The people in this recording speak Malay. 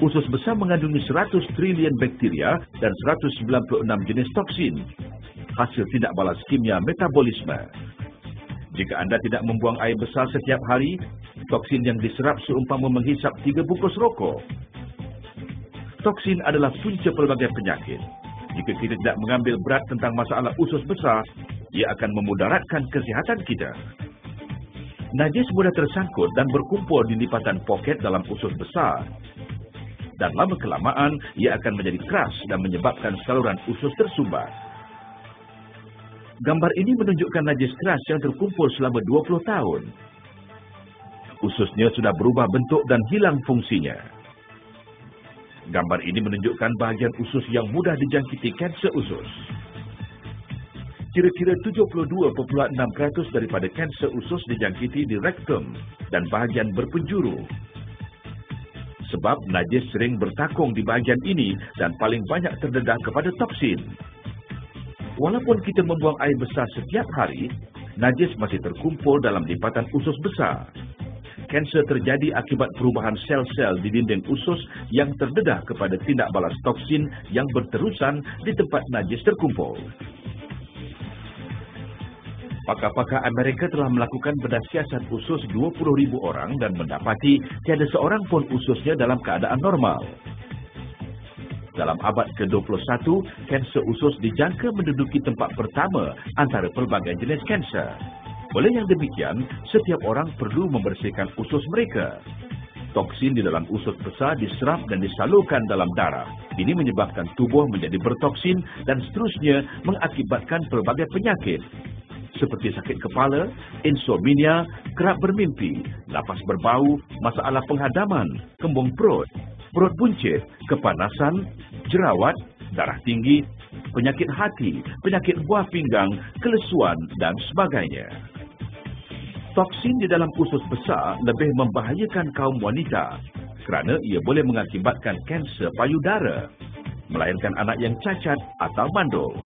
Usus besar mengandungi 100 trilion bakteria dan 196 jenis toksin, hasil tindak balas kimia metabolisme. Jika anda tidak membuang air besar setiap hari, toksin yang diserap seumpama menghisap 3 bungkus rokok. Toksin adalah punca pelbagai penyakit. Jika kita tidak mengambil berat tentang masalah usus besar, ia akan memudaratkan kesihatan kita. Najis mudah tersangkut dan berkumpul di lipatan poket dalam usus besar. Dan lama-kelamaan, ia akan menjadi keras dan menyebabkan saluran usus tersumbat. Gambar ini menunjukkan najis keras yang terkumpul selama 20 tahun. Ususnya sudah berubah bentuk dan hilang fungsinya. Gambar ini menunjukkan bahagian usus yang mudah dijangkiti kanser usus. Kira-kira 72.6% daripada kanser usus dijangkiti di rektum dan bahagian berpenjuru. Sebab najis sering bertakung di bahagian ini dan paling banyak terdedah kepada toksin. Walaupun kita membuang air besar setiap hari, najis masih terkumpul dalam lipatan usus besar. Kanser terjadi akibat perubahan sel-sel di dinding usus yang terdedah kepada tindak balas toksin yang berterusan di tempat najis terkumpul. Pakar-pakar Amerika telah melakukan bedah siasat usus 20,000 orang dan mendapati tiada seorang pun ususnya dalam keadaan normal. Dalam abad ke-21, kanser usus dijangka menduduki tempat pertama antara pelbagai jenis kanser. Oleh yang demikian, setiap orang perlu membersihkan usus mereka. Toksin di dalam usus besar diserap dan disalurkan dalam darah. Ini menyebabkan tubuh menjadi bertoksin dan seterusnya mengakibatkan pelbagai penyakit seperti sakit kepala, insomnia, kerap bermimpi, napas berbau, masalah penghadaman, kembung perut, perut buncit, kepanasan, jerawat, darah tinggi, penyakit hati, penyakit buah pinggang, kelesuan dan sebagainya. Toksin di dalam usus besar lebih membahayakan kaum wanita kerana ia boleh mengakibatkan kanser payudara, melahirkan anak yang cacat atau mandul.